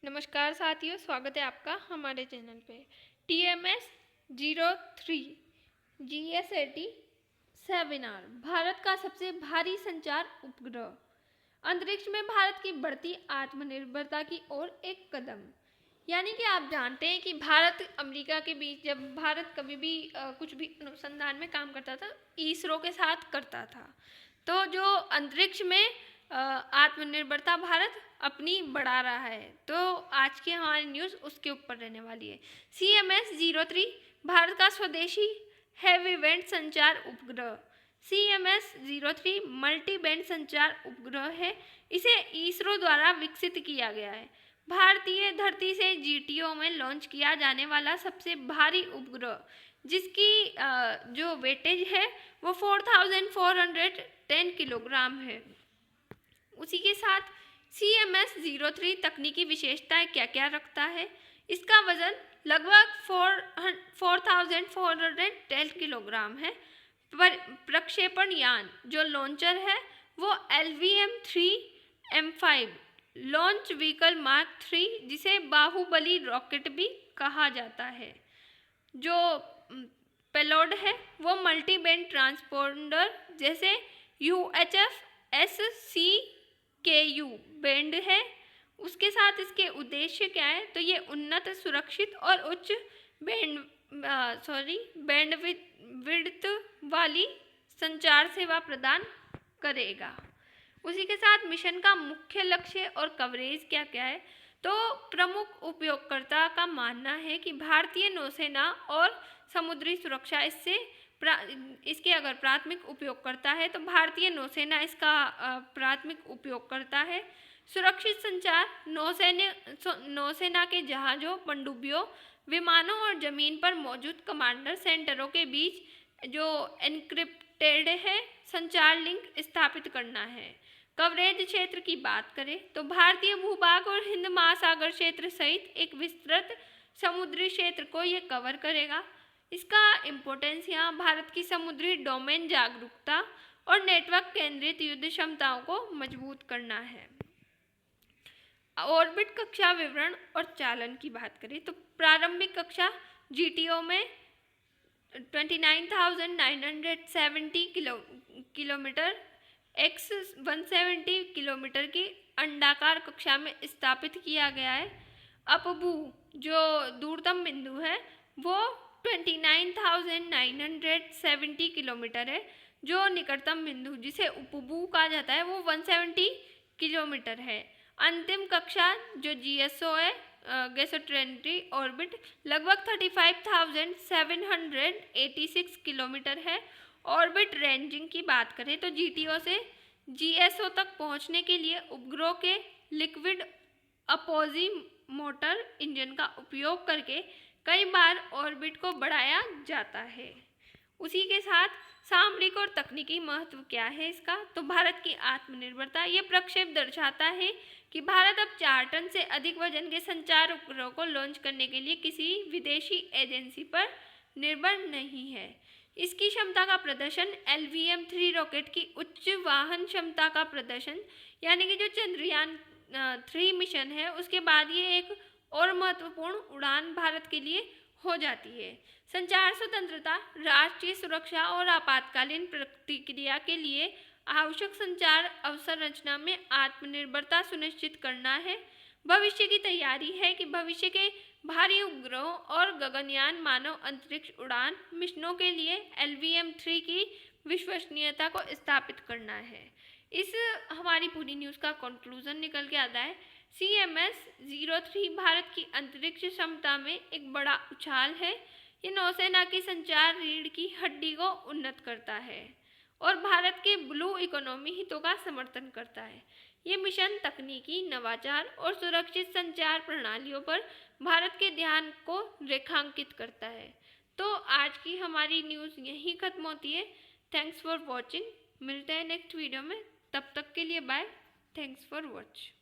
नमस्कार साथियों, स्वागत है आपका हमारे चैनल पे। TMS-03 GSAT सेमिनार, भारत का सबसे भारी संचार उपग्रह। अंतरिक्ष में भारत की बढ़ती आत्मनिर्भरता की ओर एक कदम। यानी कि आप जानते हैं कि भारत अमेरिका के बीच जब भारत कभी भी कुछ भी अनुसंधान में काम करता था, इसरो के साथ करता था, तो जो अंतरिक्ष में आत्मनिर्भरता भारत अपनी बढ़ा रहा है। तो आज की हमारी न्यूज़ उसके ऊपर रहने वाली है। CMS-03 भारत का स्वदेशी हैवी बैंड संचार उपग्रह। CMS-03 मल्टी बैंड संचार उपग्रह है। इसे इसरो द्वारा विकसित किया गया है। भारतीय धरती से GTO में लॉन्च किया जाने वाला सबसे भारी उपग्रह, जिसकी जो वेटेज है वो 4410 किलोग्राम है। उसी के साथ CMS-03 तकनीकी विशेषताएं क्या क्या रखता है। इसका वजन लगभग 4410 किलोग्राम है। प्रक्षेपण यान जो लॉन्चर है वो LVM-3M5 लॉन्च व्हीकल मार्क 3, जिसे बाहुबली रॉकेट भी कहा जाता है। जो पेलोड है वो मल्टी बैंड ट्रांसपोंडर जैसे UHF SCKU बैंड है। उसके साथ इसके उद्देश्य क्या है, तो ये उन्नत, सुरक्षित और उच्च बैंडविड्थ वाली संचार सेवा प्रदान करेगा। उसी के साथ मिशन का मुख्य लक्ष्य और कवरेज क्या क्या है, तो प्रमुख उपयोगकर्ता का मानना है कि भारतीय नौसेना और समुद्री सुरक्षा इसके अगर प्राथमिक उपयोगकर्ता है तो भारतीय नौसेना इसका प्राथमिक उपयोगकर्ता है। सुरक्षित संचार नौसेना के जहाज़ों, पनडुब्बियों, विमानों और जमीन पर मौजूद कमांडर सेंटरों के बीच जो एन्क्रिप्टेड है संचार लिंक स्थापित करना है। कवरेज क्षेत्र की बात करें तो भारतीय भूभाग और हिंद महासागर क्षेत्र सहित एक विस्तृत समुद्री क्षेत्र को ये कवर करेगा। इसका इम्पोर्टेंस यहाँ भारत की समुद्री डोमेन जागरूकता और नेटवर्क केंद्रित युद्ध क्षमताओं को मजबूत करना है। ऑर्बिट कक्षा विवरण और चालन की बात करें तो प्रारंभिक कक्षा GTO में 29,970 किलोमीटर x 170 किलोमीटर की अंडाकार कक्षा में स्थापित किया गया है। अपभू जो दूरतम बिंदु है वो 29,970 किलोमीटर है। जो निकटतम बिंदु जिसे उपभू कहा जाता है वो 170 किलोमीटर है। अंतिम कक्षा जो GSO है, गेसोट्रॉनिक ऑर्बिट, लगभग 35,786 किलोमीटर है। ऑर्बिट रेंजिंग की बात करें तो GTO से GSO तक पहुंचने के लिए उपग्रह के लिक्विड अपोजी मोटर इंजन का उपयोग करके कई बार ऑर्बिट को बढ़ाया जाता है। उसी के साथ सामरिक और तकनीकी महत्व क्या है इसका, तो भारत की आत्मनिर्भरता। ये प्रक्षेप दर्शाता है कि भारत अब 4 टन से अधिक वजन के संचार उपग्रह को लॉन्च करने के लिए किसी विदेशी एजेंसी पर निर्भर नहीं है। इसकी क्षमता का प्रदर्शन LVM-3 रॉकेट की उच्च वाहन क्षमता का प्रदर्शन, यानी कि जो चंद्रयान 3 मिशन है उसके बाद ये एक और महत्वपूर्ण उड़ान भारत के लिए हो जाती है। संचार स्वतंत्रता, राष्ट्रीय सुरक्षा और आपातकालीन प्रतिक्रिया के लिए आवश्यक संचार अवसंरचना में आत्मनिर्भरता सुनिश्चित करना है। भविष्य की तैयारी है कि भविष्य के भारी उपग्रहों और गगनयान मानव अंतरिक्ष उड़ान मिशनों के लिए LVM-3 की विश्वसनीयता को स्थापित करना है। इस हमारी पूरी न्यूज़ का कंक्लूजन निकल के आता है, CMS-03 भारत की अंतरिक्ष क्षमता में एक बड़ा उछाल है। ये नौसेना की संचार रीढ़ की हड्डी को उन्नत करता है और भारत के ब्लू इकोनॉमी हितों का समर्थन करता है। ये मिशन तकनीकी नवाचार और सुरक्षित संचार प्रणालियों पर भारत के ध्यान को रेखांकित करता है। तो आज की हमारी न्यूज़ यहीं ख़त्म होती है। Thanks for watching. मिलते हैं नेक्स्ट वीडियो में, तब तक के लिए बाय। Thanks for watch.